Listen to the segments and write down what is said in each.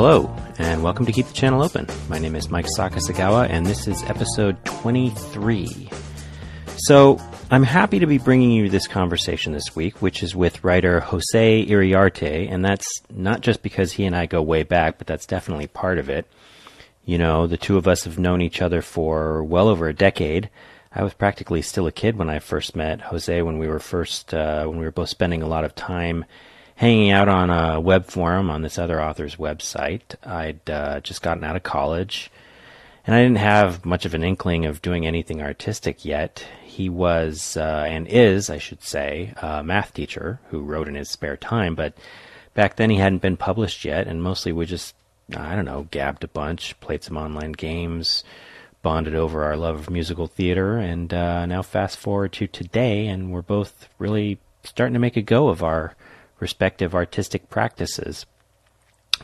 Hello, and welcome to Keep the Channel Open. My name is Mike Sakasagawa, and this is episode 23. So, I'm happy to be bringing you this conversation this week, which is with writer José Iriarte, and that's not just because he and I go way back, but that's definitely part of it. You know, the two of us have known each other for well over a decade. I was practically still a kid when I first met José when we were both spending a lot of time hanging out on a web forum on this other author's website. I'd just gotten out of college, and I didn't have much of an inkling of doing anything artistic yet. He was, and is, I should say, a math teacher who wrote in his spare time, but back then he hadn't been published yet, and mostly we just, gabbed a bunch, played some online games, bonded over our love of musical theater, and now fast forward to today, and we're both really starting to make a go of our respective artistic practices.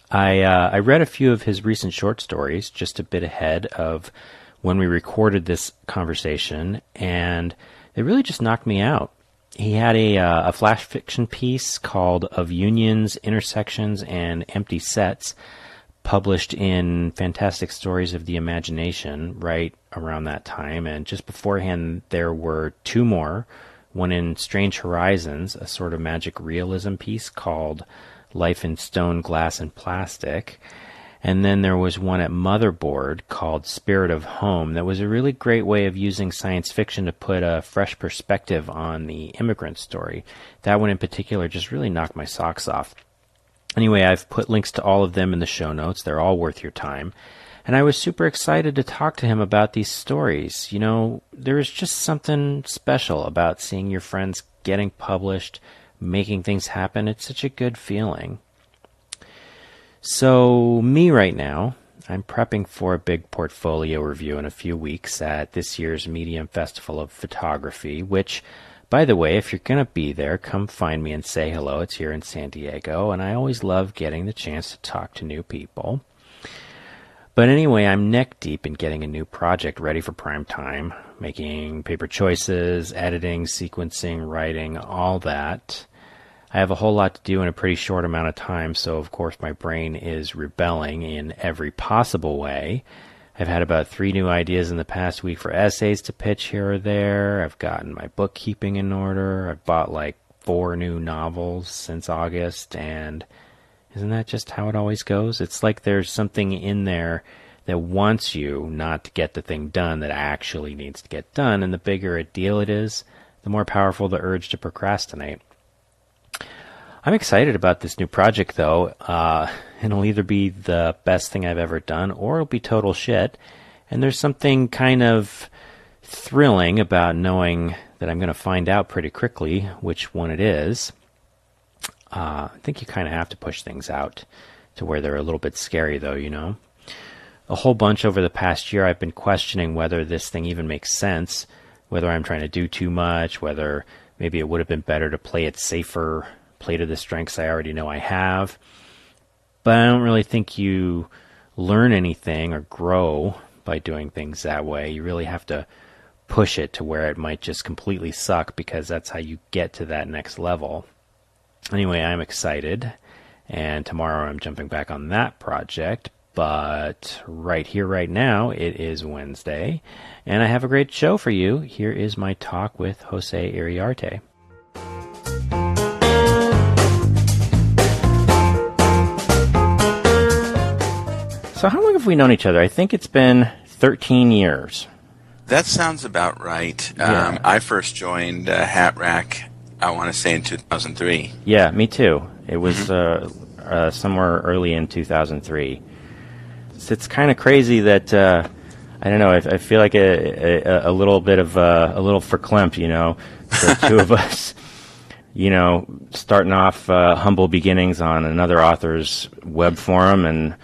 I read a few of his recent short stories just a bit ahead of when we recorded this conversation, and they really just knocked me out. He had a flash fiction piece called Of Unions, Intersections, and Empty Sets, published in Fantastic Stories of the Imagination right around that time, and just beforehand there were two more, one in Strange Horizons, a sort of magic realism piece called Life in Stone, Glass, and Plastic. And then there was one at Motherboard called Spirit of Home that was a really great way of using science fiction to put a fresh perspective on the immigrant story. That one in particular just really knocked my socks off. Anyway, I've put links to all of them in the show notes. They're all worth your time. And I was super excited to talk to him about these stories. You know, there is just something special about seeing your friends getting published, making things happen. It's such a good feeling. So, me right now, I'm prepping for a big portfolio review in a few weeks at this year's Medium Festival of Photography, which, by the way, if you're going to be there, come find me and say hello. It's here in San Diego, and I always love getting the chance to talk to new people. But anyway, I'm neck deep in getting a new project ready for prime time, making paper choices, editing, sequencing, writing, all that. I have a whole lot to do in a pretty short amount of time, so of course my brain is rebelling in every possible way. I've had about 3 new ideas in the past week for essays to pitch here or there. I've gotten my bookkeeping in order. I've bought like 4 new novels since August, and isn't that just how it always goes? It's like there's something in there that wants you not to get the thing done that actually needs to get done, and the bigger a deal it is, the more powerful the urge to procrastinate. I'm excited about this new project, though. It'll either be the best thing I've ever done, or it'll be total shit. And there's something kind of thrilling about knowing that I'm going to find out pretty quickly which one it is. I think you kind of have to push things out to where they're a little bit scary, though, you know. A whole bunch over the past year I've been questioning whether this thing even makes sense, whether I'm trying to do too much, whether maybe it would have been better to play it safer, play to the strengths I already know I have. But I don't really think you learn anything or grow by doing things that way. You really have to push it to where it might just completely suck, because that's how you get to that next level. Anyway, I'm excited, and tomorrow I'm jumping back on that project. But right here, right now, it is Wednesday, and I have a great show for you. Here is my talk with José Iriarte. So how long have we known each other? I think it's been 13 years. That sounds about right. Yeah. I first joined Hat Rack, I want to say, in 2003. Yeah, me too. It was somewhere early in 2003. So it's kind of crazy that, I don't know, I feel like a little bit of a little verklempt, you know, the two of us, you know, starting off humble beginnings on another author's web forum, and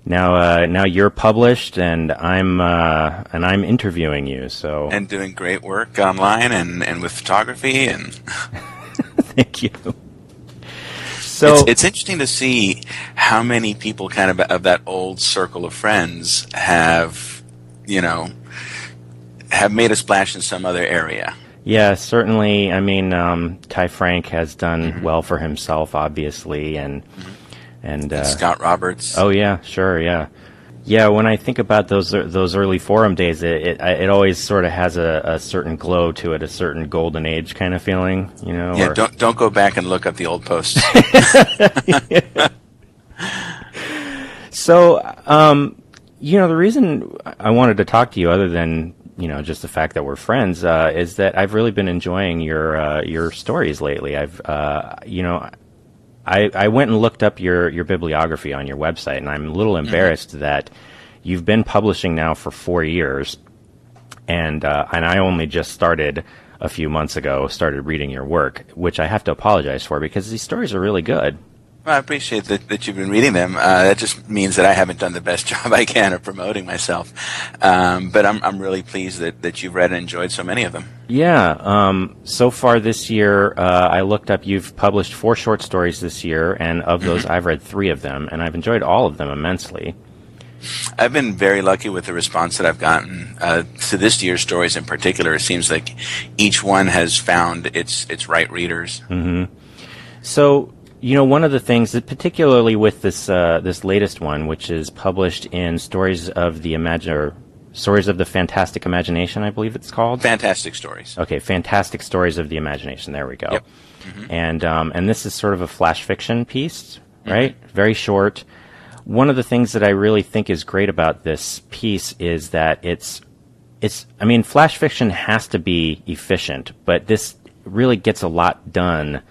now you're published, and I'm interviewing you. So and doing great work online and with photography and. Thank you. So it's interesting to see how many people kind of that old circle of friends have made a splash in some other area. Yeah, certainly. I mean, Ty Frank has done well for himself, obviously, and And Scott Roberts. Oh yeah, sure, yeah. Yeah, when I think about those early forum days, it always sort of has a certain glow to it, a certain golden age kind of feeling, you know. Yeah, don't go back and look up the old posts. So, you know, the reason I wanted to talk to you, other than, you know, just the fact that we're friends, is that I've really been enjoying your stories lately. You know, I went and looked up your bibliography on your website, and I'm a little embarrassed that you've been publishing now for 4 years, and I only just started a few months ago, started reading your work, which I have to apologize for because these stories are really good. Well, I appreciate that you've been reading them. That just means that I haven't done the best job I can of promoting myself. But I'm really pleased that you've read and enjoyed so many of them. Yeah. So far this year, I looked up, you've published 4 short stories this year, and of those, I've read 3 of them, and I've enjoyed all of them immensely. I've been very lucky with the response that I've gotten to this year's stories in particular. It seems like each one has found its right readers. Mm-hmm. So, you know, one of the things that, particularly with this latest one, which is published in Stories of the Fantastic Imagination, I believe it's called. Fantastic Stories. Okay, Fantastic Stories of the Imagination. There we go. Yep. Mm-hmm. And this is sort of a flash fiction piece, right? Mm-hmm. Very short. One of the things that I really think is great about this piece is that I mean, flash fiction has to be efficient, but this really gets a lot done.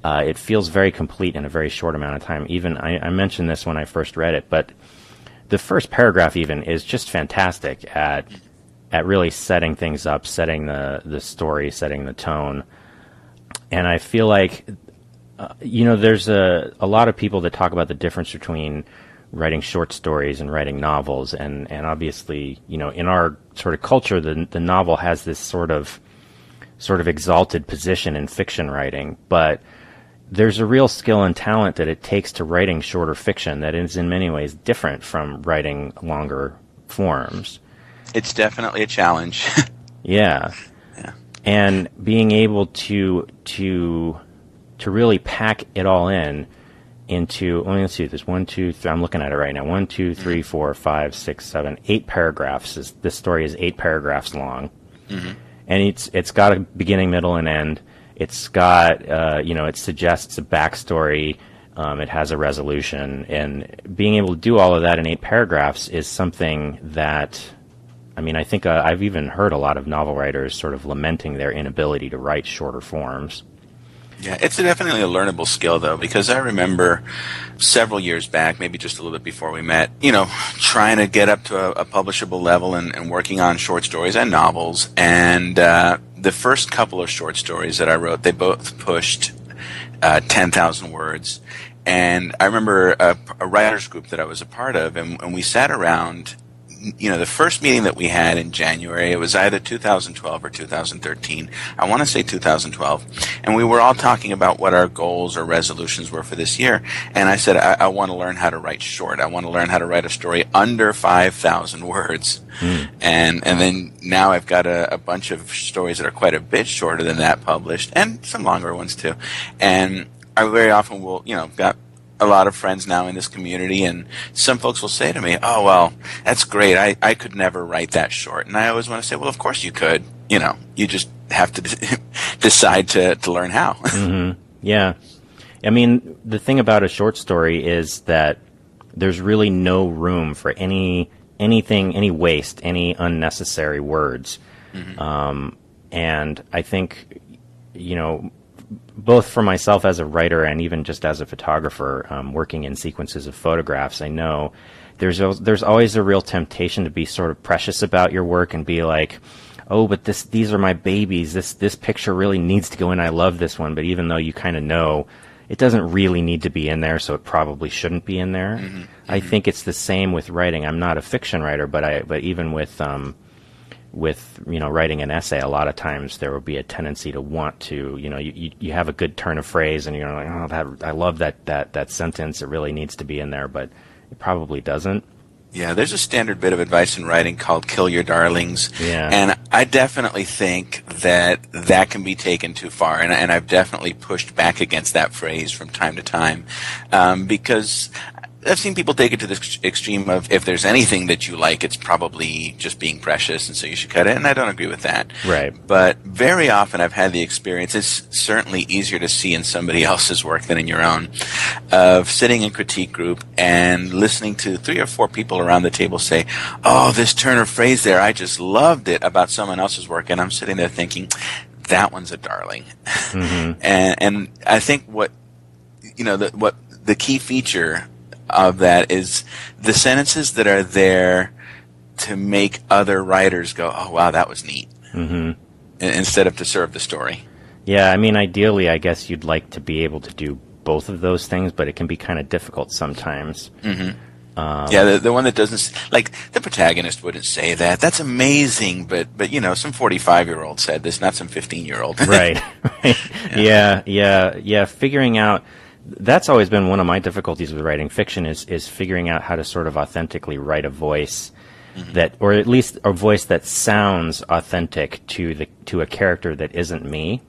It feels very complete in a very short amount of time. Even I mentioned this when I first read it, but the first paragraph even is just fantastic at really setting things up, setting the story, setting the tone. And I feel like, you know, there's a lot of people that talk about the difference between writing short stories and writing novels, and obviously, you know, in our sort of culture, the novel has this sort of exalted position in fiction writing, but there's a real skill and talent that it takes to writing shorter fiction that is in many ways different from writing longer forms. It's definitely a challenge. Yeah. And being able to really pack it all into, let's see, there's 1, 2, 3, I'm looking at it right now, 1, 2, 3, 4, 5, 6, 7, 8 paragraphs. This story is 8 paragraphs long. Mm-hmm. And it's got a beginning, middle, and end. It's got, you know, it suggests a backstory. It has a resolution. And being able to do all of that in 8 paragraphs is something that, I mean, I think I've even heard a lot of novel writers sort of lamenting their inability to write shorter forms. Yeah, it's definitely a learnable skill, though, because I remember several years back, maybe just a little bit before we met, you know, trying to get up to a publishable level and working on short stories and novels. And the first couple of short stories that I wrote, they both pushed 10,000 words. And I remember a writers group that I was a part of, and we sat around. You know, the first meeting that we had in January, it was either 2012 or 2013. I want to say 2012. And we were all talking about what our goals or resolutions were for this year. And I said, I want to learn how to write short. I want to learn how to write a story under 5,000 words. Mm. And then now I've got a bunch of stories that are quite a bit shorter than that published, and some longer ones too. And I very often will, you know, got a lot of friends now in this community, and some folks will say to me, oh, well, that's great. I could never write that short. And I always want to say, well, of course you could. You know, you just have to decide to learn how. Mm-hmm. Yeah. I mean, the thing about a short story is that there's really no room for anything, any waste, any unnecessary words. Mm-hmm. And I think, you know, both for myself as a writer and even just as a photographer, working in sequences of photographs, I know there's always a real temptation to be sort of precious about your work and be like, oh, but these are my babies. This picture really needs to go in. I love this one. But even though you kind of know it doesn't really need to be in there, so it probably shouldn't be in there. Mm-hmm. I think it's the same with writing. I'm not a fiction writer, but even with you know, writing an essay, a lot of times there will be a tendency to want to, you know, you have a good turn of phrase and you're like, oh, I love that sentence. It really needs to be in there, but it probably doesn't. Yeah, there's a standard bit of advice in writing called kill your darlings. Yeah. And I definitely think that can be taken too far. And I've definitely pushed back against that phrase from time to time, because I've seen people take it to the extreme of if there's anything that you like, it's probably just being precious, and so you should cut it. And I don't agree with that. Right. But very often I've had the experience, it's certainly easier to see in somebody else's work than in your own, of sitting in critique group and listening to 3 or 4 people around the table say, oh, this turn or phrase there, I just loved it, about someone else's work. And I'm sitting there thinking, that one's a darling. Mm-hmm. and I think what the key feature of that is the sentences that are there to make other writers go, oh, wow, that was neat, mm-hmm. instead of to serve the story. Yeah, I mean, ideally, I guess you'd like to be able to do both of those things, but it can be kind of difficult sometimes. Mm-hmm. Yeah, the one that doesn't, like, the protagonist wouldn't say that. That's amazing, but some 45-year-old said this, not some 15-year-old. Right. Yeah. Figuring out, that's always been one of my difficulties with writing fiction is figuring out how to sort of authentically write a voice that, or at least a voice that sounds authentic to a character that isn't me.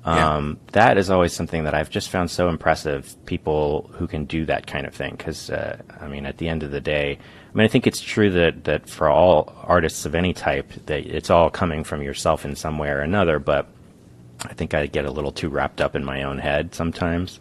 That is always something that I've just found so impressive, people who can do that kind of thing. Because, I mean, at the end of the day, I think it's true that for all artists of any type, that it's all coming from yourself in some way or another, but I think I get a little too wrapped up in my own head sometimes.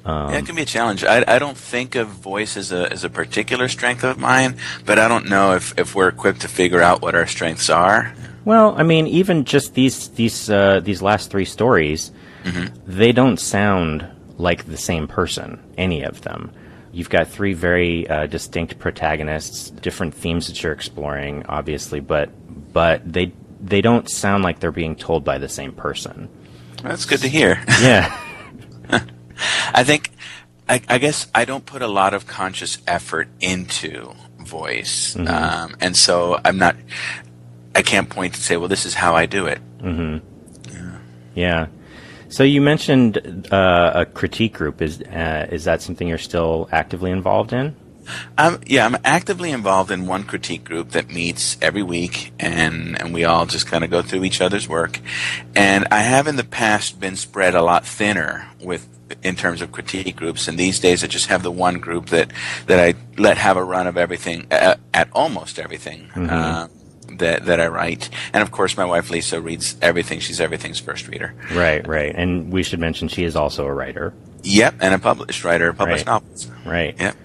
Yeah, it can be a challenge. I don't think of voice as a particular strength of mine, but I don't know if we're equipped to figure out what our strengths are. Well, I mean, even just these last 3 stories, mm-hmm. they don't sound like the same person, any of them. You've got 3 very distinct protagonists, different themes that you're exploring, obviously, but they don't sound like they're being told by the same person. That's good to hear. Yeah. I guess I don't put a lot of conscious effort into voice, mm-hmm. And so I can't point to say, well, this is how I do it. Mm-hmm. Yeah. So you mentioned a critique group. Is that something you're still actively involved in? Yeah, I'm actively involved in one critique group that meets every week, and we all just kind of go through each other's work. And I have in the past been spread a lot thinner in terms of critique groups, and these days I just have the one group that I let have a run of everything, at almost everything, mm-hmm. that I write. And of course my wife Lisa reads everything. She's everything's first reader. Right. And we should mention she is also a writer. Yep, and a published writer, published novels. Right. Yep.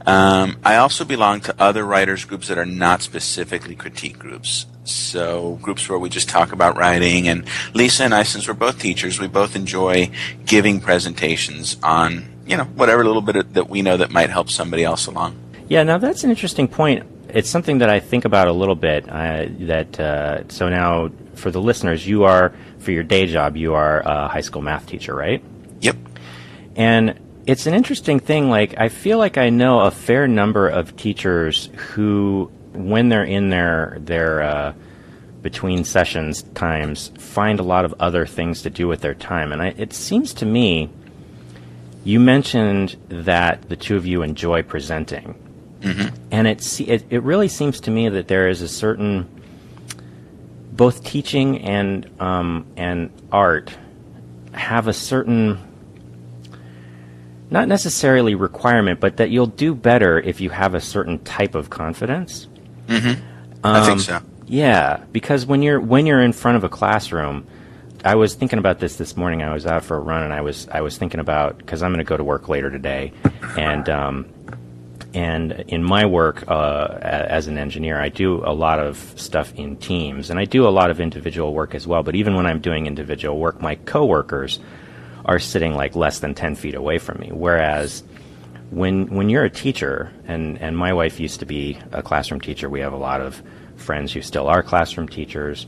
I also belong to other writers groups that are not specifically critique groups. So groups where we just talk about writing. And Lisa and I, since we're both teachers, we both enjoy giving presentations on, whatever little bit that we know that might help somebody else along. Yeah, now that's an interesting point. It's something that I think about a little bit. So now, for the listeners, for your day job, you are a high school math teacher, right? Yep. And it's an interesting thing. Like, I feel like I know a fair number of teachers who, when they're in their between sessions times, find a lot of other things to do with their time. And it seems to me, you mentioned that the two of you enjoy presenting. Mm-hmm. And it really seems to me that there is a certain, both teaching and art have a certain, not necessarily requirement, but that you'll do better if you have a certain type of confidence. Mm-hmm. I think so. Yeah, because when you're in front of a classroom, I was thinking about this morning. I was out for a run, and I was thinking about, because I'm going to go to work later today, and in my work as an engineer, I do a lot of stuff in teams, and I do a lot of individual work as well. But even when I'm doing individual work, my coworkers are sitting like less than 10 feet away from me. Whereas when you're a teacher, and my wife used to be a classroom teacher, we have a lot of friends who still are classroom teachers.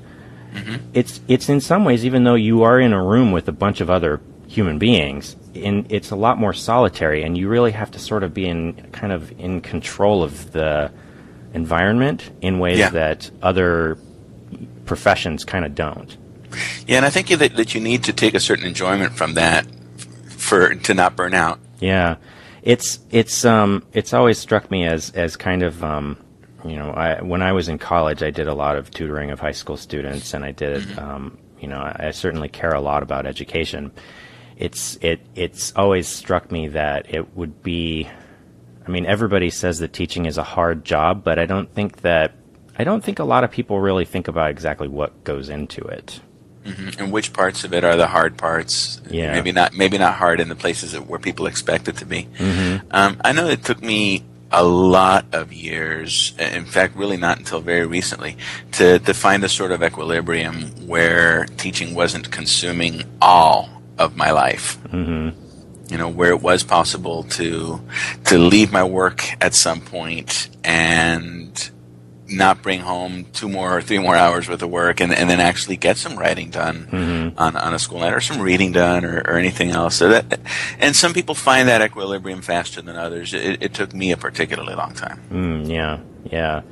Mm-hmm. It's in some ways, even though you are in a room with a bunch of other human beings, it's a lot more solitary, and you really have to sort of be in control of the environment in ways that other professions kind of don't. Yeah, and I think that you need to take a certain enjoyment from that to not burn out. Yeah. It's always struck me as kind of when I was in college, I did a lot of tutoring of high school students, and I did I certainly care a lot about education. It's always struck me that it would be, I mean, everybody says that teaching is a hard job, but I don't think a lot of people really think about exactly what goes into it. Mm-hmm. And which parts of it are the hard parts? Yeah. Maybe not hard in the places where people expect it to be. Mm-hmm. I know it took me a lot of years, in fact, really not until very recently, to find a sort of equilibrium where teaching wasn't consuming all of my life. Mm-hmm. Where it was possible to leave my work at some point and not bring home 2 more or 3 more hours worth of work, and then actually get some writing done mm-hmm. on a school night, or some reading done, or anything else. And some people find that equilibrium faster than others. It took me a particularly long time. Yeah.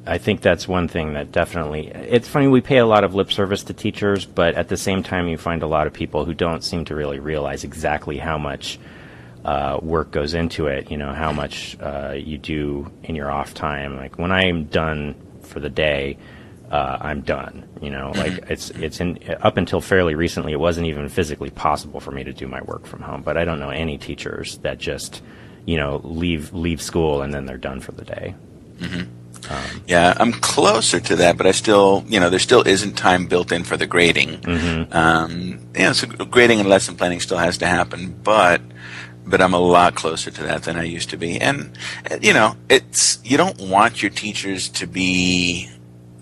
I think that's one thing that definitely, it's funny, we pay a lot of lip service to teachers, but at the same time you find a lot of people who don't seem to really realize exactly how much work goes into it, how much you do in your off time. Like when I'm done for the day, I'm done, like it's up until fairly recently, it wasn't even physically possible for me to do my work from home, but I don't know any teachers that just, leave school and then they're done for the day. Mm-hmm. Yeah, I'm closer to that, but I still, there still isn't time built in for the grading. Mm-hmm. So grading and lesson planning still has to happen, but I'm a lot closer to that than I used to be. And, you don't want your teachers to be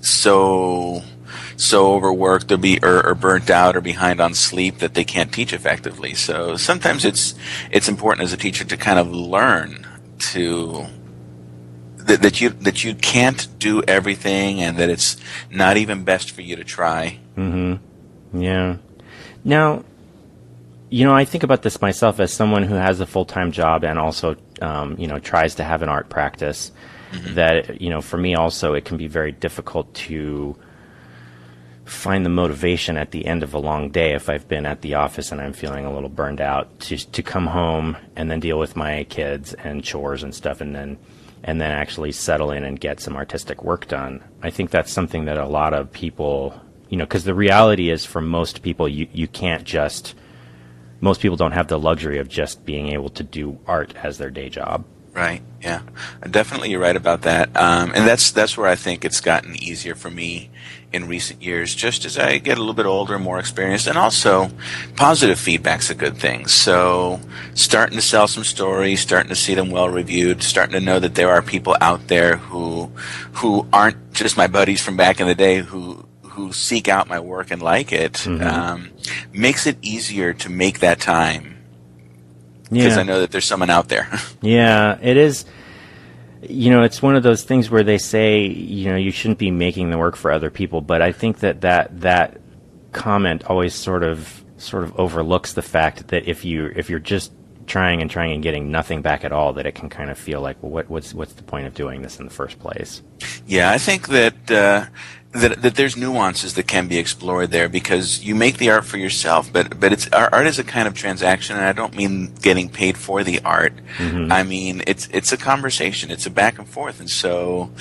so overworked or burnt out or behind on sleep that they can't teach effectively. So sometimes it's important as a teacher to kind of learn that you can't do everything, and that it's not even best for you to try. Mm-hmm. Yeah. Now, I think about this myself as someone who has a full-time job and also, tries to have an art practice. Mm-hmm. That, for me also, it can be very difficult to find the motivation at the end of a long day if I've been at the office and I'm feeling a little burned out to come home and then deal with my kids and chores and stuff, and then actually settle in and get some artistic work done. I think that's something that a lot of people, because the reality is for most people, you can't just, most people don't have the luxury of just being able to do art as their day job. Right. Yeah. Definitely, you're right about that. And that's where I think it's gotten easier for me in recent years, just as I get a little bit older, more experienced, and also positive feedback's a good thing. So starting to sell some stories, starting to see them well reviewed, starting to know that there are people out there who aren't just my buddies from back in the day who seek out my work and like it, mm-hmm. Makes it easier to make that time. Because I know that there's someone out there. Yeah, it is. It's one of those things where they say, you shouldn't be making the work for other people. But I think that comment always sort of overlooks the fact that if you're just trying and getting nothing back at all, that it can kind of feel like, well, what's the point of doing this in the first place? Yeah, I think that there's nuances that can be explored there, because you make the art for yourself, but art is a kind of transaction, and I don't mean getting paid for the art. Mm-hmm. I mean it's a conversation, it's a back and forth, and so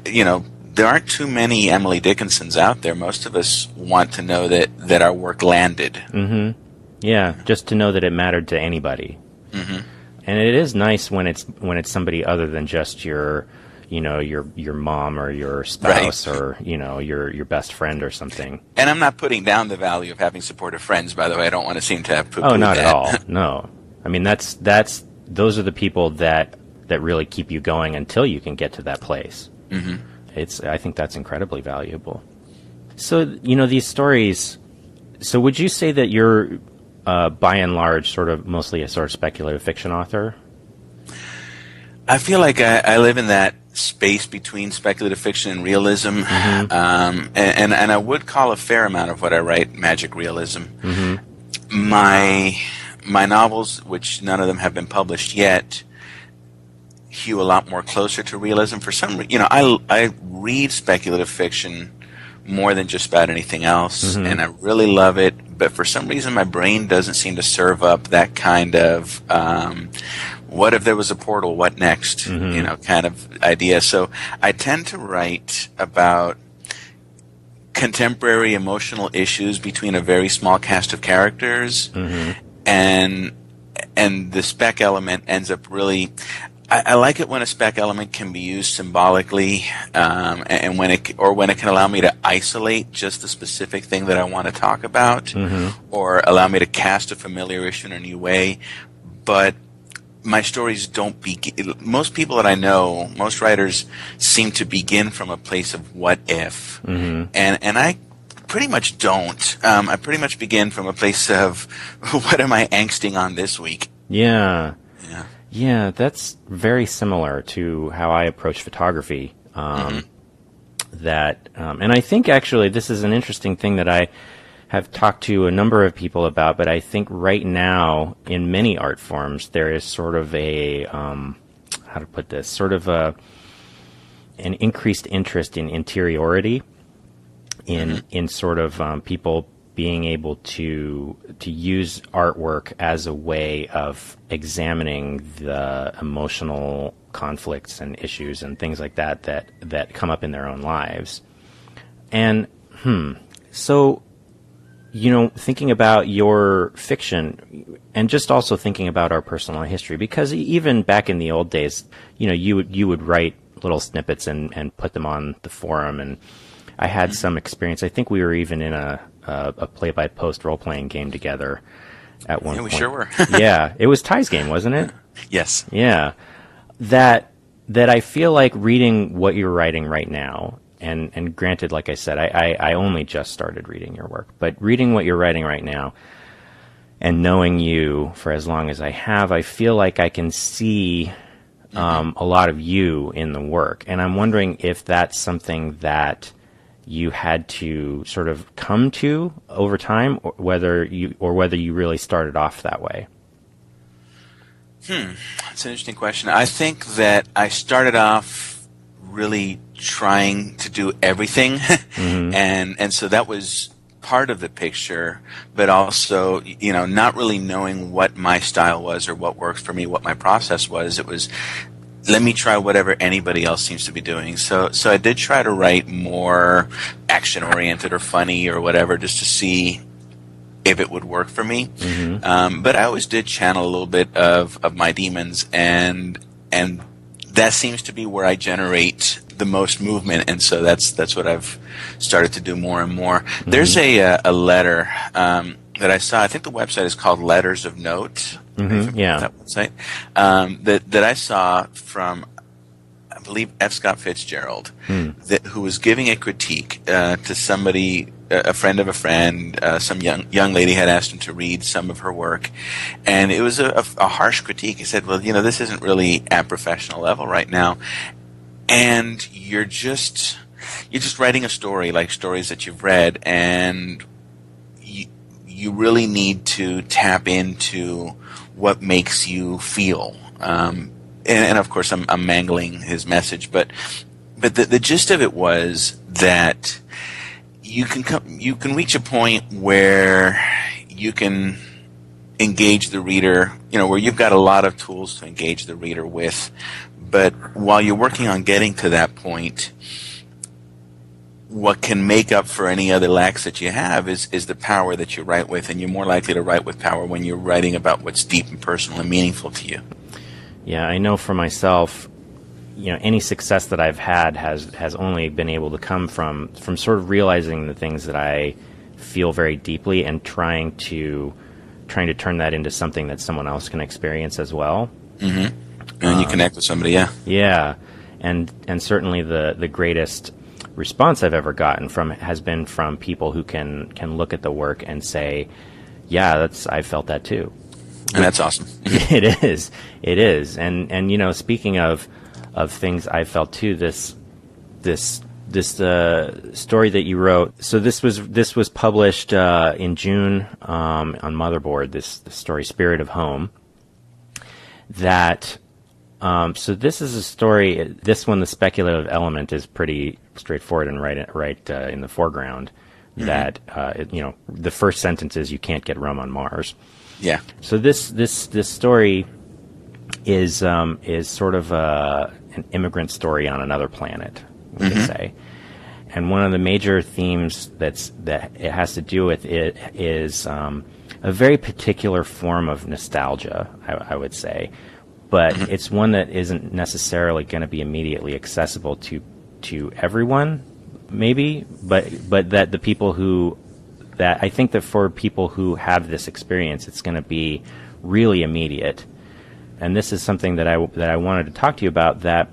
there aren't too many Emily Dickinsons out there. Most of us want to know that our work landed. Mm-hmm. Yeah, just to know that it mattered to anybody. Mm-hmm. And it is nice when it's somebody other than just your mom or your spouse, right, or your best friend or something. And I'm not putting down the value of having supportive friends, by the way. I don't want to seem to have poo-pooed that. Oh, not at all. No. I mean, those are the people that really keep you going until you can get to that place. Mm-hmm. I think that's incredibly valuable. So, these stories, so would you say that you're by and large sort of mostly a sort of speculative fiction author? I feel like I live in that space between speculative fiction and realism, mm-hmm. And I would call a fair amount of what I write magic realism. Mm-hmm. My novels, which none of them have been published yet, hew a lot more closer to realism. For some reason, I read speculative fiction more than just about anything else, mm-hmm. and I really love it. But for some reason, my brain doesn't seem to serve up that kind of what if there was a portal? What next? Mm-hmm. Kind of idea. So I tend to write about contemporary emotional issues between a very small cast of characters, Mm-hmm. and the spec element ends up really. I like it when a spec element can be used symbolically, and when it can allow me to isolate just the specific thing that I want to talk about, Mm-hmm. or allow me to cast a familiar issue in a new way. But my stories don't begin. Most people that I know, most writers, seem to begin from a place of what if, Mm-hmm. and I pretty much don't. I pretty much begin from a place of what am I angsting on this week? Yeah. Yeah. Yeah, that's very similar to how I approach photography. And I think actually this is an interesting thing that I have talked to a number of people about, but I think right now in many art forms there is sort of a, how to put this, sort of an increased interest in interiority, in sort of people being able to use artwork as a way of examining the emotional conflicts and issues and things like that come up in their own lives. And so, thinking about your fiction and just also thinking about our personal history, because even back in the old days, you would write little snippets and put them on the forum, and I had some experience. I think we were even in a play-by-post role-playing game together at one point. We sure were. Yeah, it was Ty's game, wasn't it? Yes. Yeah, that I feel like reading what you're writing right now, and granted, like I said, I only just started reading your work, but reading what you're writing right now, and knowing you for as long as I have, I feel like I can see a lot of you in the work, and I'm wondering if that's something that you had to sort of come to over time, or whether you really started off that way. That's an interesting question. I think that I started off really trying to do everything, and so that was part of the picture, but also, not really knowing what my style was or what worked for me, what my process was. It was, let me try whatever anybody else seems to be doing. So I did try to write more action-oriented or funny or whatever, just to see if it would work for me. But I always did channel a little bit of my demons, and that seems to be where I generate the most movement, and so that's what I've started to do more and more. There's a letter that I saw. I think the website is called Letters of Note. Yeah, that website that I saw from, I believe, F. Scott Fitzgerald, who was giving a critique to somebody, a friend of a friend. Some young lady had asked him to read some of her work, and it was a harsh critique. He said, "Well, this isn't really at professional level right now, and you're just writing a story like stories that you've read, and you really need to tap into what makes you feel." And of course, I'm mangling his message, but the gist of it was that you can reach a point where you can engage the reader, where you've got a lot of tools to engage the reader with, but while you're working on getting to that point, what can make up for any other lacks that you have is the power that you write with, and you're more likely to write with power when you're writing about what's deep and personal and meaningful to you. Yeah, I know for myself, any success that I've had has only been able to come from sort of realizing the things that I feel very deeply and trying to turn that into something that someone else can experience as well. And you connect with somebody, yeah. Yeah, and certainly the greatest response I've ever gotten has been from people who can look at the work and say, "Yeah, I felt that too." And that's awesome. It is. And speaking of things I felt too, this story that you wrote. So this was published in June on Motherboard. The story "Spirit of Home." So this is a story. This one, the speculative element is pretty straightforward and right in the foreground. That the first sentence is, "You can't get rum on Mars." Yeah. So this story is sort of an immigrant story on another planet, we could say. And one of the major themes that it has to do with it is a very particular form of nostalgia, I would say. But it's one that isn't necessarily going to be immediately accessible to everyone, maybe. But that the people that I think that for people who have this experience, it's going to be really immediate. And this is something that I wanted to talk to you about, that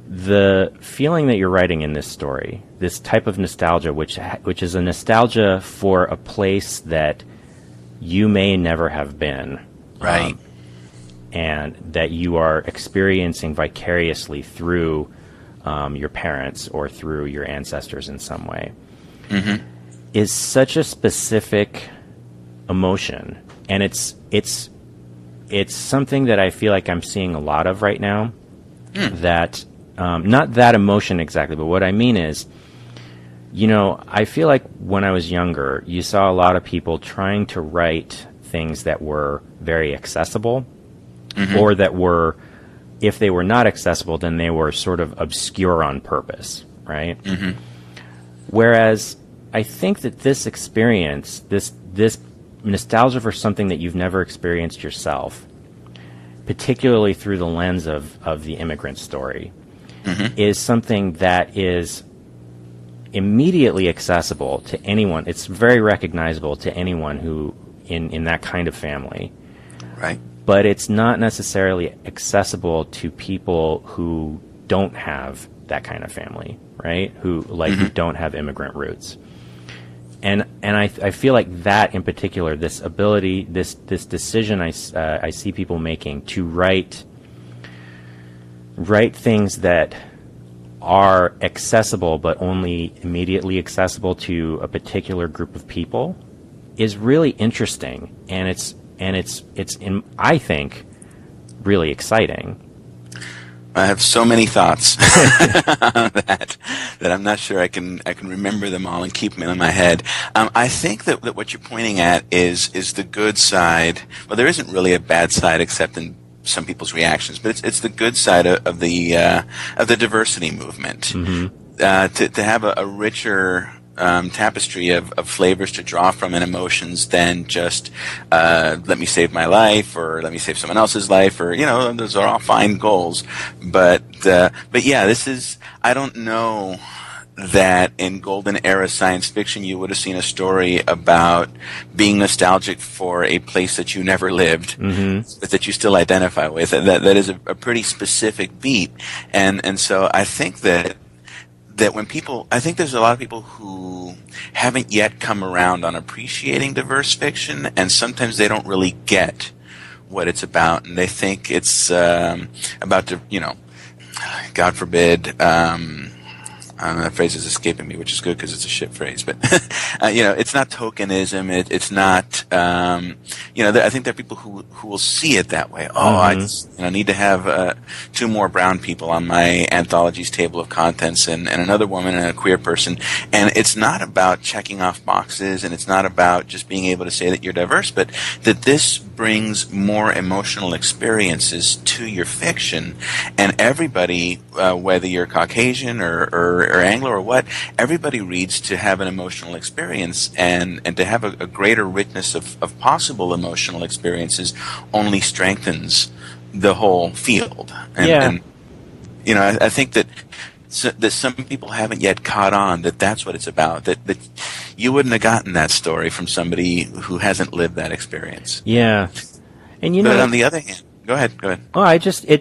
the feeling that you're writing in this story, this type of nostalgia, which is a nostalgia for a place that you may never have been. Right. And that you are experiencing vicariously through your parents or through your ancestors in some way, is such a specific emotion. And it's something that I feel like I'm seeing a lot of right now. That not that emotion exactly, but what I mean is, I feel like when I was younger, you saw a lot of people trying to write things that were very accessible, or that were, if they were not accessible, then they were sort of obscure on purpose, right? Whereas I think that this experience, this nostalgia for something that you've never experienced yourself, particularly through the lens of the immigrant story, is something that is immediately accessible to anyone. It's very recognizable to anyone who in that kind of family. Right. But it's not necessarily accessible to people who don't have that kind of family, right? Who don't have immigrant roots. And I feel like that in particular, this ability, this decision I see people making to write things that are accessible but only immediately accessible to a particular group of people is really interesting, and it's I think really exciting. I have so many thoughts on that I'm not sure I can remember them all and keep them in my head. I think that what you're pointing at is the good side. Well, there isn't really a bad side except in some people's reactions, but it's the good side of the diversity movement. To have a richer tapestry of flavors to draw from and emotions than just let me save my life or let me save someone else's life, or those are all fine goals, but yeah, this is, I don't know that in golden era science fiction you would have seen a story about being nostalgic for a place that you never lived, but that you still identify with. That is a pretty specific beat, and so I think that when people, I think there's a lot of people who haven't yet come around on appreciating diverse fiction, and sometimes they don't really get what it's about, and they think it's about to, God forbid, that phrase is escaping me, which is good because it's a shit phrase, but it's not tokenism. It's not. I think there are people who will see it that way. Oh, I need to have 2 more brown people on my anthology's table of contents, and another woman and a queer person. And it's not about checking off boxes, and it's not about just being able to say that you're diverse, but that this brings more emotional experiences to your fiction, and everybody, whether you're Caucasian or Anglo or what, everybody reads to have an emotional experience, and to have a greater richness of possible emotional experiences only strengthens the whole field. And I think that some people haven't yet caught on that that's what it's about, that you wouldn't have gotten that story from somebody who hasn't lived that experience. Yeah. And but on the other hand, go ahead. Well,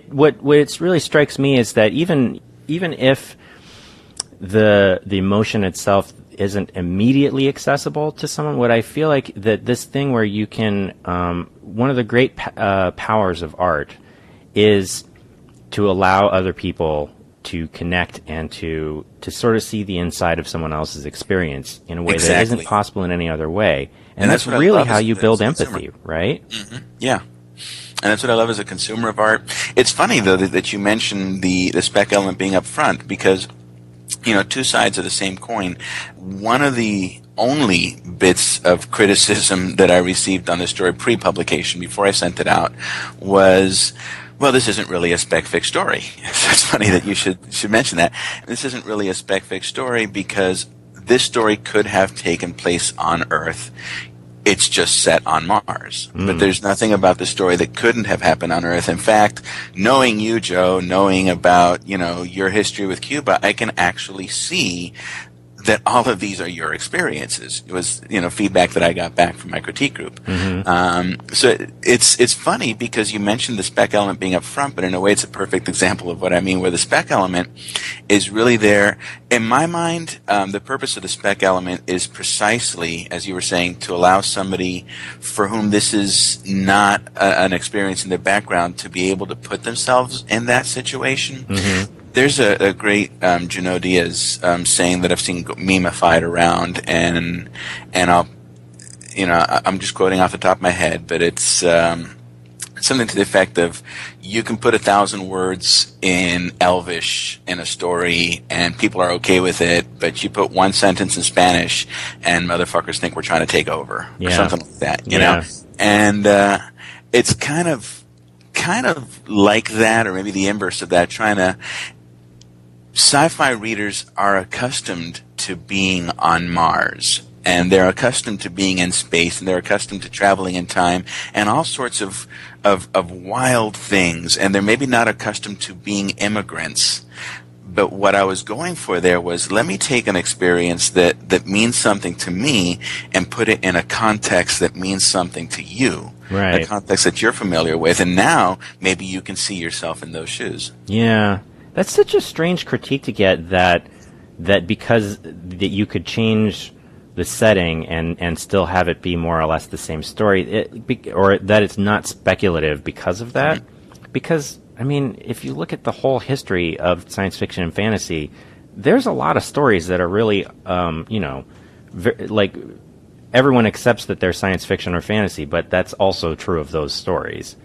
what it really strikes me is that even if the emotion itself isn't immediately accessible to someone, what I feel like that this thing where you can, one of the great powers of art is to allow other people to connect and to sort of see the inside of someone else's experience in a way that isn't possible in any other way. And that's really how you build empathy, right? Yeah. And that's what I love as a consumer of art. It's funny, though, that you mentioned the spec element being up front, because 2 sides of the same coin. One of the only bits of criticism that I received on this story pre-publication, before I sent it out, was Well, this isn't really a spec fic story. So it's funny that you should mention that. This isn't really a spec fic story because this story could have taken place on Earth. It's just set on Mars. But there's nothing about the story that couldn't have happened on Earth. In fact, knowing you, Joe, knowing about, your history with Cuba, I can actually see that all of these are your experiences. It was, feedback that I got back from my critique group. So it's funny because you mentioned the spec element being up front, but in a way it's a perfect example of what I mean, where the spec element is really there. In my mind, the purpose of the spec element is precisely, as you were saying, to allow somebody for whom this is not an experience in their background to be able to put themselves in that situation. There's a great Junot Diaz saying that I've seen memified around, and I'll, I'm just quoting off the top of my head, but it's something to the effect of, you can put 1,000 words in Elvish in a story, and people are okay with it, but you put one sentence in Spanish, and motherfuckers think we're trying to take over, or something like that, you know? And it's kind of like that, or maybe the inverse of that, sci-fi readers are accustomed to being on Mars, and they're accustomed to being in space, and they're accustomed to traveling in time, and all sorts of wild things, and they're maybe not accustomed to being immigrants. But what I was going for there was, let me take an experience that means something to me and put it in a context that means something to you. Right. A context that you're familiar with, and now maybe you can see yourself in those shoes. Yeah. That's such a strange critique to get, that because that you could change the setting and still have it be more or less the same story, or that it's not speculative because of that. Because, I mean, if you look at the whole history of science fiction and fantasy, there's a lot of stories that are really, like, everyone accepts that they're science fiction or fantasy, but that's also true of those stories.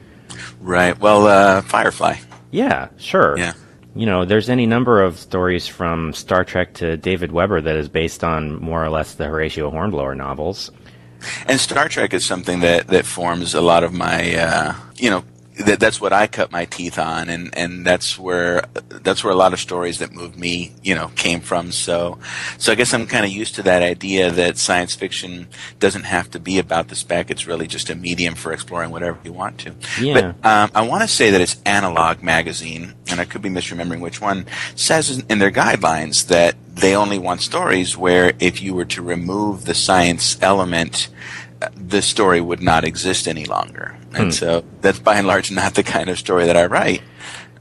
Right. Well, Firefly. Yeah, sure. Yeah. There's any number of stories from Star Trek to David Weber that is based on more or less the Horatio Hornblower novels. And Star Trek is something that forms a lot of my, that's what I cut my teeth on, and that's where a lot of stories that moved me, came from. So I guess I'm kind of used to that idea that science fiction doesn't have to be about the spec. It's really just a medium for exploring whatever you want to. Yeah. But I want to say that it's Analog Magazine, and I could be misremembering which one, says in their guidelines that they only want stories where if you were to remove the science element, the story would not exist any longer. And so that's by and large not the kind of story that I write.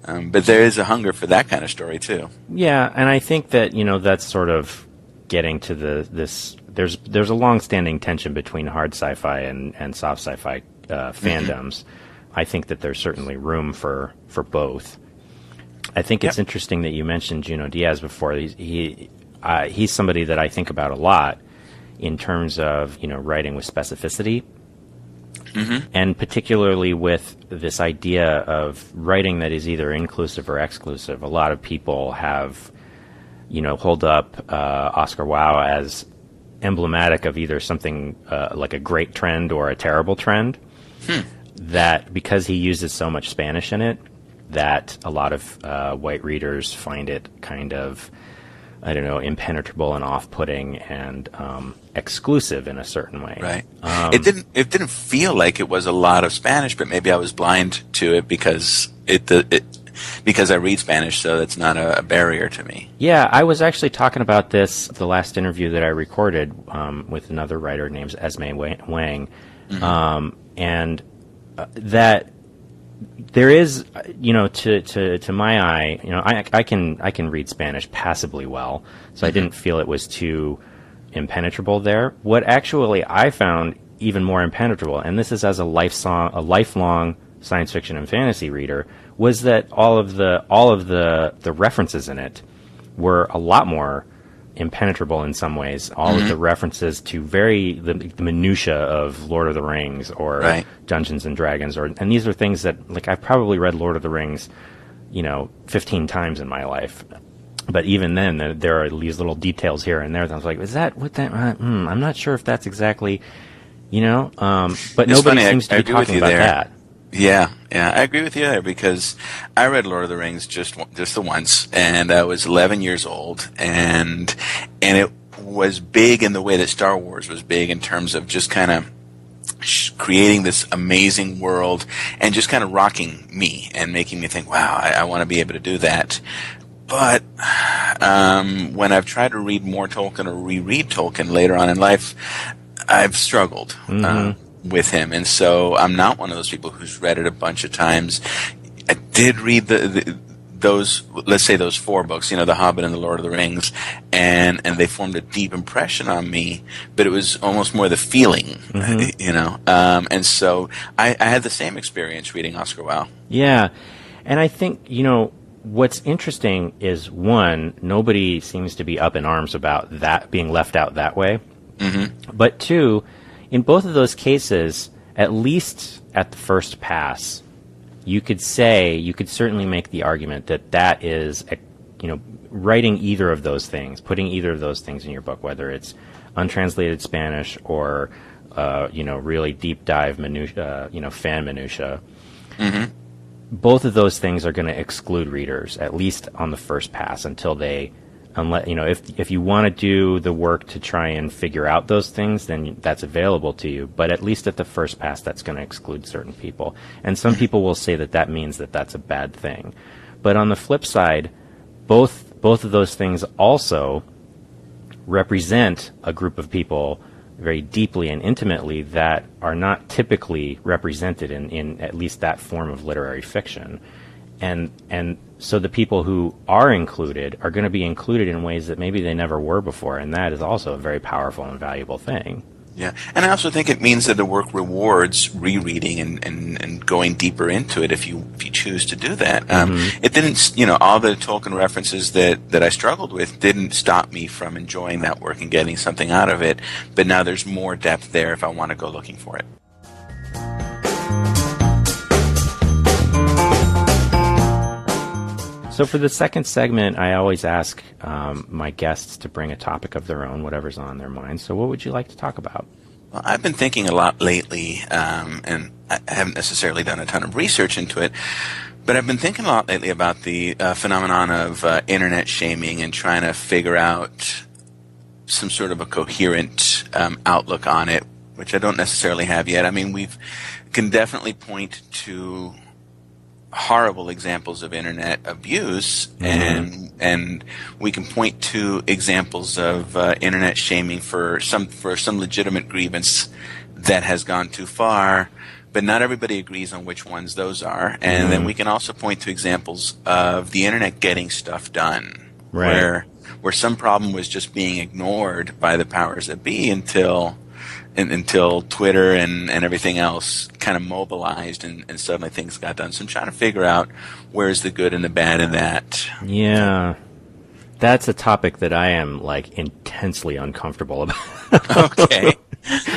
But there is a hunger for that kind of story too. Yeah, and I think that, that's sort of getting to this. There's a long-standing tension between hard sci-fi and soft sci-fi fandoms. I think that there's certainly room for both. I think it's interesting that you mentioned Junot Diaz before. He's somebody that I think about a lot in terms of, writing with specificity. And particularly with this idea of writing that is either inclusive or exclusive. A lot of people have, hold up Oscar Wilde as emblematic of either something like a great trend or a terrible trend. That because he uses so much Spanish in it, that a lot of white readers find it kind of, impenetrable and off-putting and exclusive in a certain way. Right. It didn't feel like it was a lot of Spanish, but maybe I was blind to it because because I read Spanish, so it's not a barrier to me. Yeah, I was actually talking about this the last interview that I recorded with another writer named Esme Wang, and that. There is, to my eye, I can read Spanish passably well, so I didn't feel it was too impenetrable there. What actually I found even more impenetrable, and this is as a lifelong science fiction and fantasy reader, was that all of the references in it were a lot more impenetrable in some ways. All of the references to the minutia of Lord of the Rings or Dungeons and Dragons, and these are things that, like, I've probably read Lord of the Rings, 15 times in my life. But even then, there are these little details here and there that I was like, is that what that? I'm not sure if that's exactly, but it's nobody funny, seems to be talking about that. Yeah, Yeah, I agree with you there because I read Lord of the Rings just the once, and I was 11 years old, and it was big in the way that Star Wars was big in terms of just kind of creating this amazing world and just kind of rocking me and making me think, wow, I want to be able to do that. But when I've tried to read more Tolkien or reread Tolkien later on in life, I've struggled with him. And so I'm not one of those people who's read it a bunch of times. I did read those, let's say those 4 books, The Hobbit and The Lord of the Rings, and they formed a deep impression on me, but it was almost more the feeling, and so I had the same experience reading Oscar Wilde. Yeah, and I think, what's interesting is, one, nobody seems to be up in arms about that being left out that way, but two, in both of those cases, at least at the first pass, you could certainly make the argument that is, writing either of those things, putting either of those things in your book, whether it's untranslated Spanish or, really deep dive fan minutia. Both of those things are going to exclude readers, at least on the first pass, if you want to do the work to try and figure out those things, then that's available to you. But at least at the first pass, that's going to exclude certain people. And some people will say that means that that's a bad thing. But on the flip side, both of those things also represent a group of people very deeply and intimately that are not typically represented in at least that form of literary fiction. And so the people who are included are going to be included in ways that maybe they never were before, and that is also a very powerful and valuable thing. Yeah, and I also think it means that the work rewards rereading and going deeper into it if you choose to do that. It didn't, all the Tolkien references that I struggled with didn't stop me from enjoying that work and getting something out of it, but now there's more depth there if I want to go looking for it. So for the second segment, I always ask my guests to bring a topic of their own, whatever's on their mind. So what would you like to talk about? Well, I've been thinking a lot lately, and I haven't necessarily done a ton of research into it, but I've been thinking a lot lately about the phenomenon of internet shaming and trying to figure out some sort of a coherent outlook on it, which I don't necessarily have yet. I mean, can definitely point to horrible examples of internet abuse, and we can point to examples of internet shaming for some legitimate grievance that has gone too far, but not everybody agrees on which ones those are. And then we can also point to examples of the internet getting stuff done, where some problem was just being ignored by the powers that be until Twitter and everything else kind of mobilized and suddenly things got done. So I'm trying to figure out where's the good and the bad in that. Yeah. That's a topic that I am intensely uncomfortable about. Okay.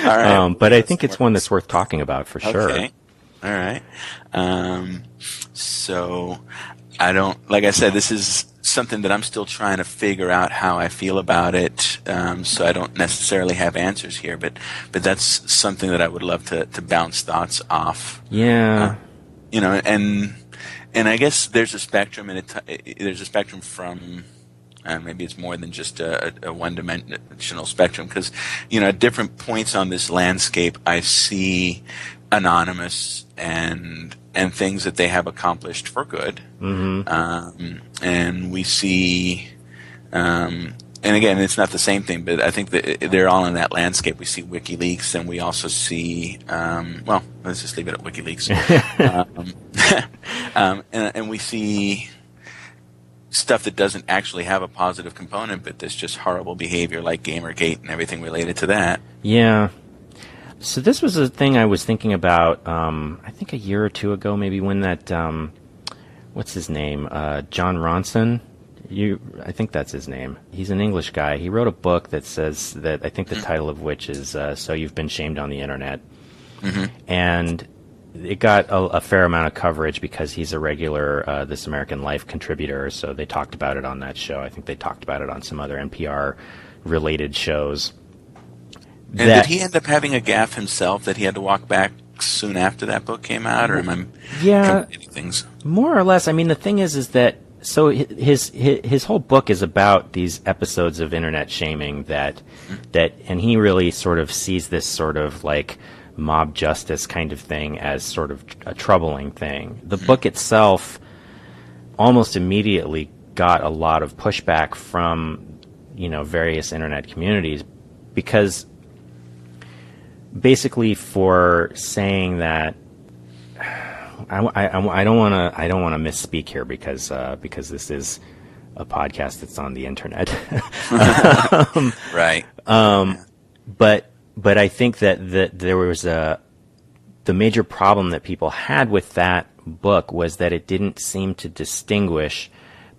All right. But I think it's one that's worth talking about for sure. Okay. All right. So like I said, this is something that I'm still trying to figure out how I feel about it. So I don't necessarily have answers here, but that's something that I would love to bounce thoughts off. Yeah. And I guess there's a spectrum, and there's a spectrum from maybe it's more than just a one-dimensional spectrum, because at different points on this landscape, I see anonymous and things that they have accomplished for good. And we see, and again, it's not the same thing, but I think that they're all in that landscape. We see WikiLeaks, and we also see, let's just leave it at WikiLeaks. And we see stuff that doesn't actually have a positive component, but there's just horrible behavior like Gamergate and everything related to that. Yeah. So this was a thing I was thinking about, I think a year or two ago, maybe, when that, what's his name? John Ronson. I think that's his name. He's an English guy. He wrote a book that says that, I think the title of which is, So You've Been Shamed on the Internet. And it got a fair amount of coverage because he's a regular This American Life contributor, so they talked about it on that show. I think they talked about it on some other NPR-related shows. And did he end up having a gaffe himself that he had to walk back soon after that book came out, or am I conflating things? More or less. I mean, the thing is that so his whole book is about these episodes of internet shaming that and he really sort of sees this sort of like mob justice kind of thing as sort of a troubling thing. The book itself almost immediately got a lot of pushback from, various internet communities, because basically for saying that I don't want to misspeak here because this is a podcast that's on the internet. Right. But I think that there was the major problem that people had with that book was that it didn't seem to distinguish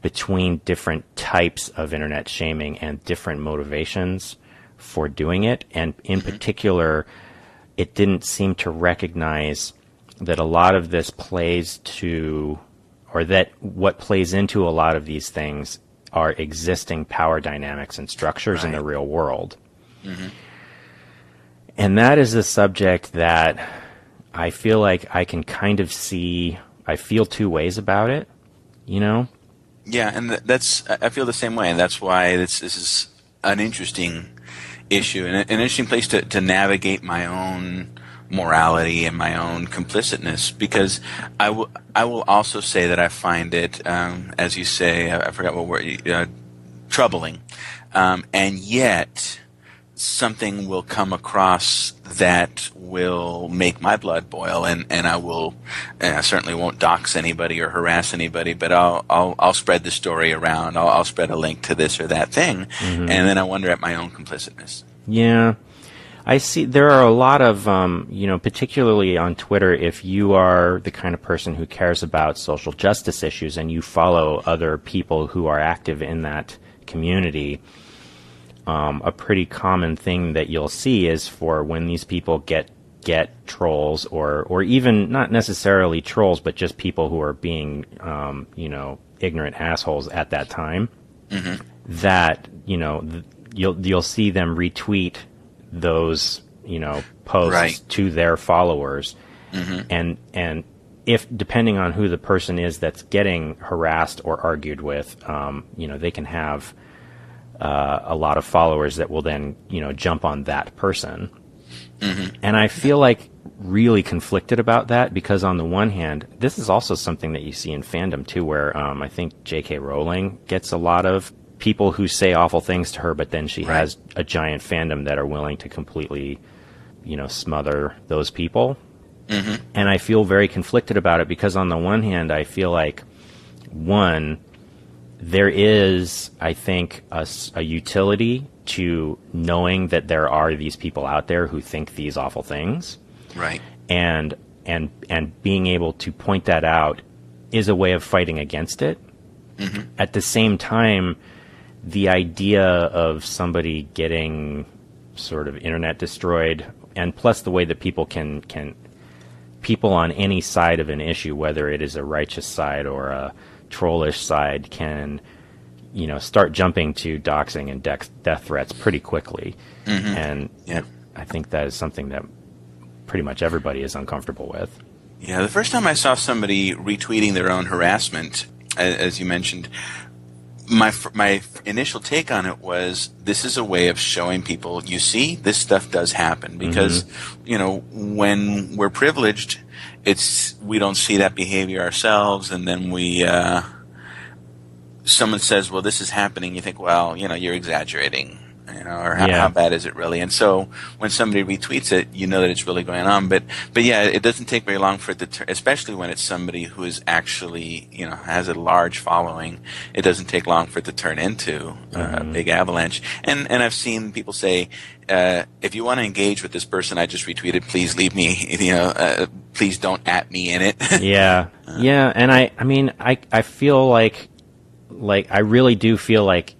between different types of internet shaming and different motivations for doing it. And in particular, it didn't seem to recognize that a lot of this plays to, or that what plays into a lot of these things are existing power dynamics and structures in the real world. Mm-hmm. And that is a subject that I feel like I can kind of see, I feel two ways about it, Yeah, and I feel the same way, and that's why this is an interesting issue and an interesting place to navigate my own morality and my own complicitness, because I will also say that I find it, as you say, I forgot what word, troubling, and yet something will come across that will make my blood boil, and I certainly won't dox anybody or harass anybody, but I'll spread the story around. I'll spread a link to this or that thing, and then I wonder at my own complicitness. Yeah, I see. There are a lot of particularly on Twitter, if you are the kind of person who cares about social justice issues and you follow other people who are active in that community. A pretty common thing that you'll see is for when these people get trolls or even not necessarily trolls, but just people who are being, ignorant assholes at that time, that, you'll see them retweet those, posts to their followers. And if, depending on who the person is that's getting harassed or argued with, they can have a lot of followers that will then, jump on that person. And I feel like really conflicted about that, because on the one hand, this is also something that you see in fandom too, where I think J.K. Rowling gets a lot of people who say awful things to her, but then she has a giant fandom that are willing to completely, smother those people. And I feel very conflicted about it, because on the one hand, I feel like, there is, I think, a utility to knowing that there are these people out there who think these awful things. Right. And being able to point that out is a way of fighting against it. At the same time, the idea of somebody getting sort of internet destroyed, and plus the way that people can people on any side of an issue, whether it is a righteous side or a trollish side, can start jumping to doxing and death threats pretty quickly. And I think that is something that pretty much everybody is uncomfortable with. Yeah, the first time I saw somebody retweeting their own harassment, as you mentioned, my initial take on it was, this is a way of showing people, you see, this stuff does happen, because when we're privileged, we don't see that behavior ourselves, and then someone says, well, this is happening, you think, well, you're exaggerating, or how bad is it really? And so when somebody retweets it, you know that it's really going on. But yeah, it doesn't take very long for it to especially when it's somebody who is actually, has a large following, it doesn't take long for it to turn into a big avalanche. And I've seen people say, if you want to engage with this person I just retweeted, please leave me, please don't at me in it. Yeah. And I feel like I really do feel like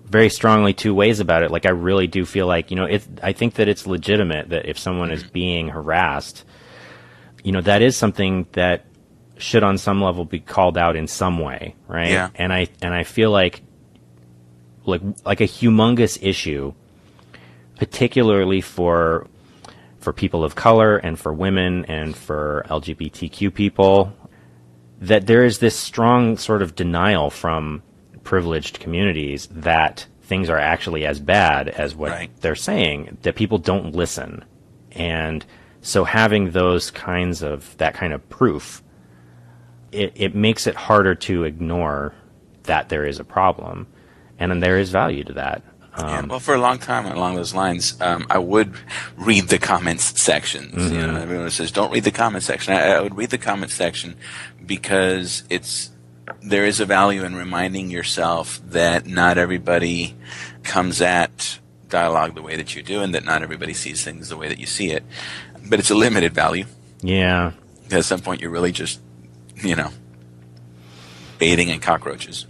very strongly two ways about it. Like, I really do feel like, I think that it's legitimate that if someone is being harassed, that is something that should on some level be called out in some way, right? Yeah. And I feel like a humongous issue, particularly for for people of color and for women and for LGBTQ people, that there is this strong sort of denial from privileged communities that things are actually as bad as what they're saying, that people don't listen. And so having that kind of proof, it makes it harder to ignore that there is a problem, and then there is value to that. Well, for a long time along those lines, I would read the comments sections. Mm-hmm. You know, everyone says, don't read the comment section. I would read the comment section because there is a value in reminding yourself that not everybody comes at dialogue the way that you do, and that not everybody sees things the way that you see it. But it's a limited value. Yeah. At some point, you're really just, baiting in cockroaches.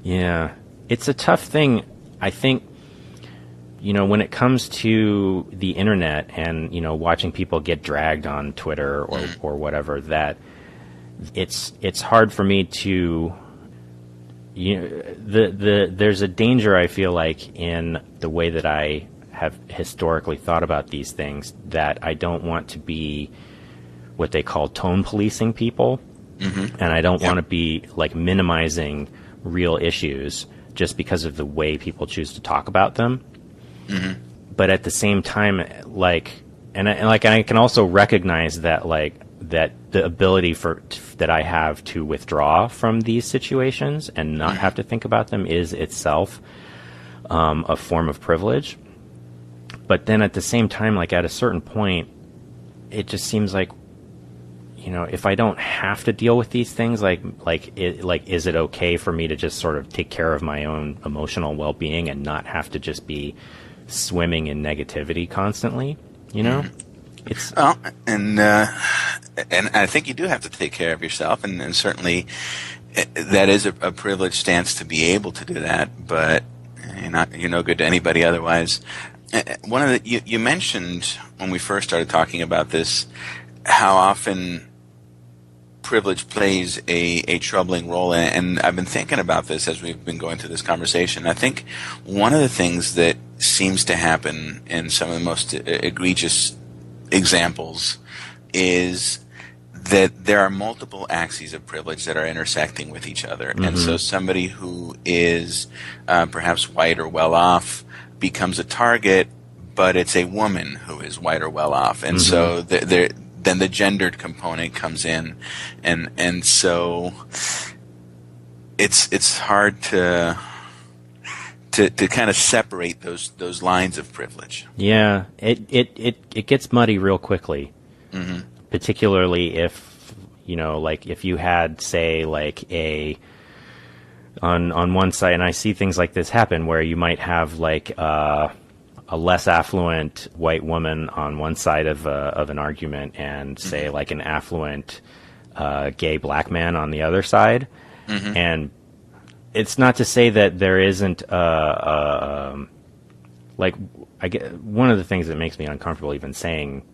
Yeah. It's a tough thing. I think, when it comes to the internet and, watching people get dragged on Twitter or whatever, that it's hard for me to, there's a danger, I feel like, in the way that I have historically thought about these things, that I don't want to be what they call tone policing people. Mm-hmm. And I don't want to be like minimizing real issues just because of the way people choose to talk about them. Mm-hmm. But at the same time, I can also recognize that that the ability that I have to withdraw from these situations and not have to think about them is itself a form of privilege. But then at the same time, at a certain point, it just seems like, if I don't have to deal with these things, is it okay for me to just sort of take care of my own emotional well-being and not have to just be swimming in negativity constantly? It's and I think you do have to take care of yourself, and certainly that is a privileged stance to be able to do that. But you're no good to anybody otherwise. One of you mentioned when we first started talking about this, how often privilege plays a troubling role, and I've been thinking about this as we've been going through this conversation. I think one of the things that seems to happen in some of the most egregious examples is that there are multiple axes of privilege that are intersecting with each other. Mm-hmm. And so somebody who is perhaps white or well-off becomes a target, but it's a woman who is white or well-off. And so then the gendered component comes in, and so it's hard to kind of separate those lines of privilege. Yeah, it gets muddy real quickly, particularly if if you had, say, on one side, and I see things like this happen where you might have a less affluent white woman on one side of an argument, and say an affluent gay black man on the other side. Mm-hmm. And it's not to say that there isn't I get one of the things that makes me uncomfortable even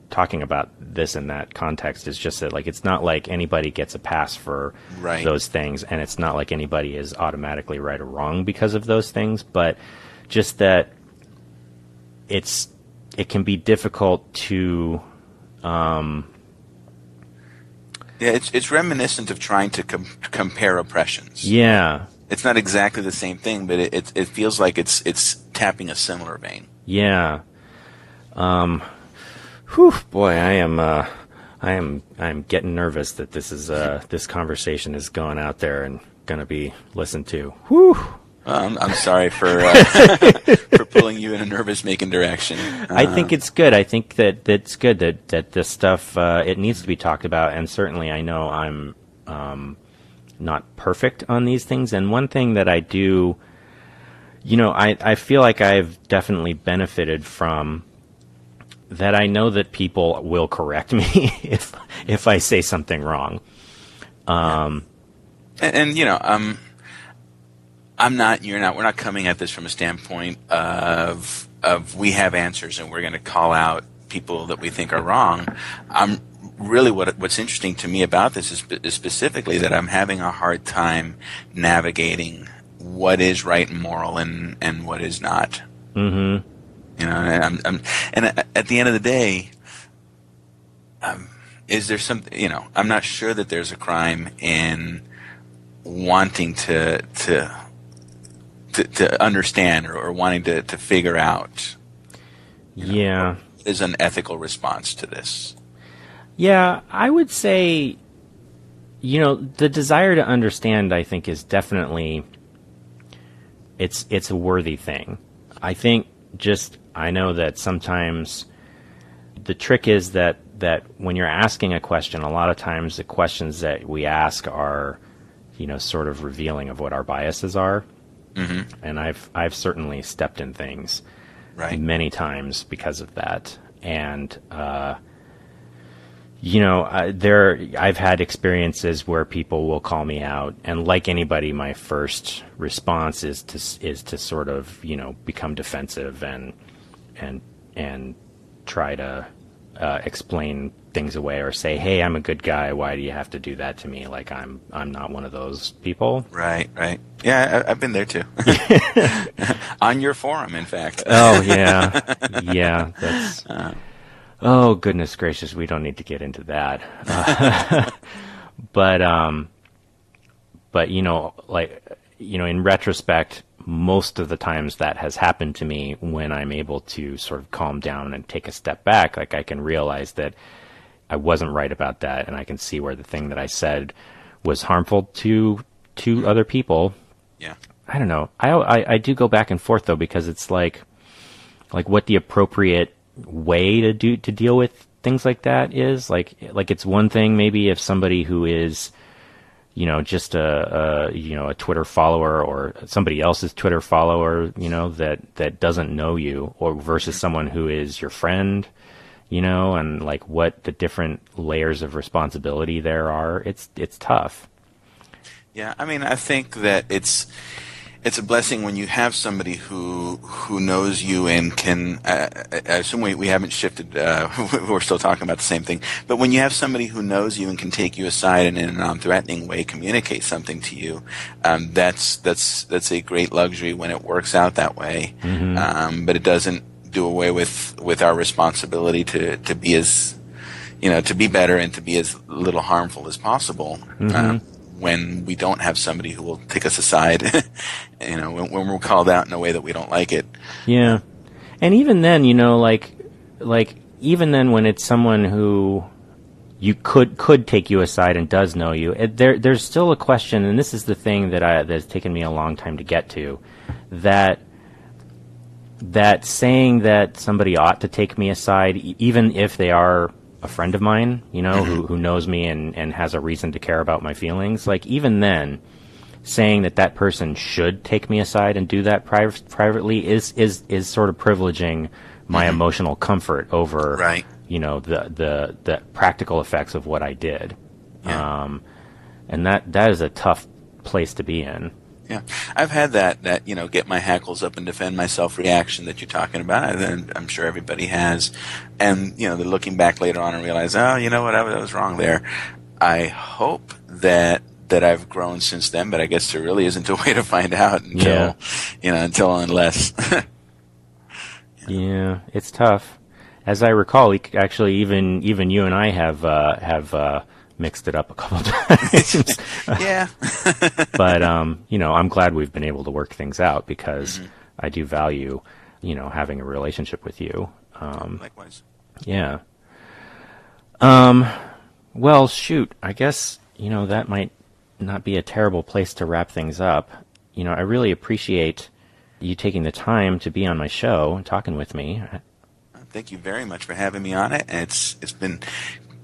talking about this in that context is just that it's not like anybody gets a pass for those things, and it's not like anybody is automatically right or wrong because of those things, but just that it can be difficult to it's reminiscent of trying to compare oppressions. Yeah, it's not exactly the same thing, but it feels like it's tapping a similar vein. Yeah. Boy, I am getting nervous that this conversation is going out there and going to be listened to. Whew. I'm sorry for for pulling you in a nervous-making direction. I think it's good. I think that it's good that this stuff it needs to be talked about, and certainly I know I'm not perfect on these things. And one thing that I do, I feel like I've definitely benefited from that. I know that people will correct me if I say something wrong. We're not coming at this from a standpoint of we have answers and we're going to call out people that we think are wrong. Really what's interesting to me about this is specifically that I'm having a hard time navigating what is right and moral and what is not. Mm-hmm. And at the end of the day, is there something, I'm not sure that there's a crime in wanting to understand or wanting to figure out. Yeah. What is an ethical response to this? Yeah, I would say, the desire to understand, I think, is definitely, it's a worthy thing. I think I know that sometimes the trick is that when you're asking a question, a lot of times the questions that we ask are, sort of revealing of what our biases are. Mm-hmm. And I've certainly stepped in things many times because of that. And, I've had experiences where people will call me out, and like anybody, my first response is to sort of, become defensive and try to explain things away or say, hey, I'm a good guy. Why do you have to do that to me? Like I'm not one of those people. Right. Yeah, I've been there too. On your forum, in fact. Oh yeah. Yeah. That's, oh goodness gracious. We don't need to get into that. But in retrospect, most of the times that has happened to me when I'm able to sort of calm down and take a step back. Like I can realize that I wasn't right about that, and I can see where the thing that I said was harmful to other people. Yeah. I don't know. I do go back and forth though, because it's like what the appropriate way to deal with things like that is. Like it's one thing maybe if somebody who is, just a Twitter follower or somebody else's Twitter follower, that doesn't know you, or versus someone who is your friend, and like what the different layers of responsibility there are. It's tough. Yeah, I mean, I think that it's a blessing when you have somebody who knows you and can. I assume we haven't shifted. We're still talking about the same thing. But when you have somebody who knows you and can take you aside and in a non-threatening way communicate something to you, that's a great luxury when it works out that way. Mm-hmm. But it doesn't do away with our responsibility to be as to be better and to be as little harmful as possible. Mm-hmm. When we don't have somebody who will take us aside, when we're called out in a way that we don't like it. Yeah. And even then, like even then when it's someone who you could take you aside and does know you, there's still a question, and this is the thing that's taken me a long time to get to, that saying that somebody ought to take me aside, even if they are a friend of mine, who knows me and has a reason to care about my feelings, like even then, saying that person should take me aside and do that privately is sort of privileging my emotional comfort over, the practical effects of what I did. Yeah. And that is a tough place to be in. Yeah, I've had that get my hackles up and defend myself reaction that you're talking about, and I'm sure everybody has. And they're looking back later on and realize, oh, you know what, I was wrong there. I hope that I've grown since then, but I guess there really isn't a way to find out until unless. Yeah, it's tough. As I recall, actually, even you and I have mixed it up a couple times. Yeah. But, I'm glad we've been able to work things out, because I do value, having a relationship with you. Likewise. Yeah. Well, shoot, I guess, that might not be a terrible place to wrap things up. I really appreciate you taking the time to be on my show and talking with me. Thank you very much for having me on it. And it's been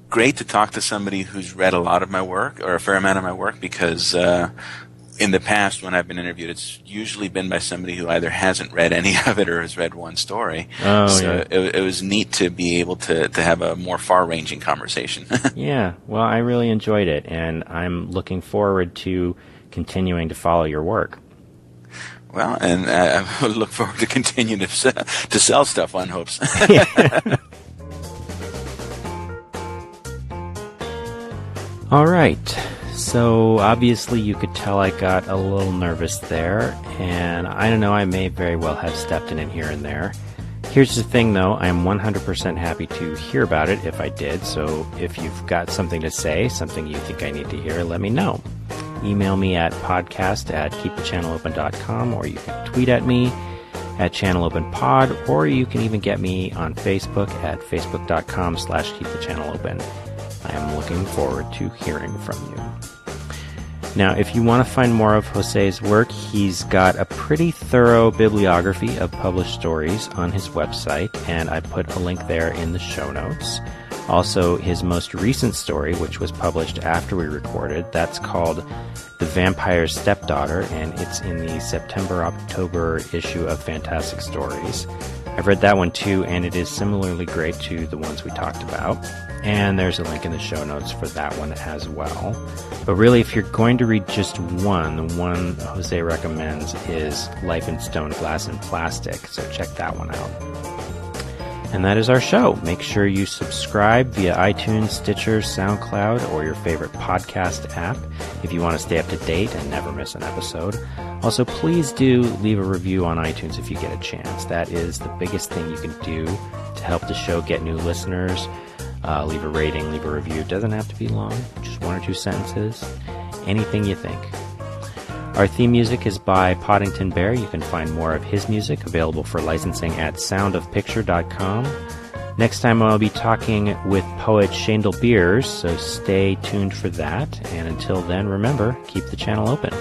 great to talk to somebody who's read a lot of my work, or a fair amount of my work, because in the past when I've been interviewed, it's usually been by somebody who either hasn't read any of it or has read one story. Oh, so yeah. it was neat to be able to have a more far-ranging conversation. Yeah, well, I really enjoyed it, and I'm looking forward to continuing to follow your work. Well, and I look forward to continuing to sell stuff on hopes. All right. So obviously you could tell I got a little nervous there, and I don't know, I may very well have stepped in it here and there. Here's the thing, though. I am 100% happy to hear about it if I did. So if you've got something to say, something you think I need to hear, let me know. Email me at podcast@keepthechanneleopen.com, or you can tweet at me at channeleopenpod, or you can even get me on Facebook at facebook.com/keepthechanneleopen. I am looking forward to hearing from you. Now, if you want to find more of Jose's work, he's got a pretty thorough bibliography of published stories on his website, and I put a link there in the show notes. Also, his most recent story, which was published after we recorded, that's called The Vampire's Stepdaughter, and it's in the September-October issue of Fantastic Stories. I've read that one too, and it is similarly great to the ones we talked about. And there's a link in the show notes for that one as well. But really, if you're going to read just one, the one Jose recommends is Life in Stone, Glass, and Plastic, so check that one out. And that is our show. Make sure you subscribe via iTunes, Stitcher, SoundCloud, or your favorite podcast app if you want to stay up to date and never miss an episode. Also, please do leave a review on iTunes if you get a chance. That is the biggest thing you can do to help the show get new listeners. Leave a rating, leave a review. It doesn't have to be long, just 1 or 2 sentences. Anything you think. Our theme music is by Poddington Bear. You can find more of his music available for licensing at soundofpicture.com. Next time I'll be talking with poet Shandel Beers, so stay tuned for that. And until then, remember, keep the channel open.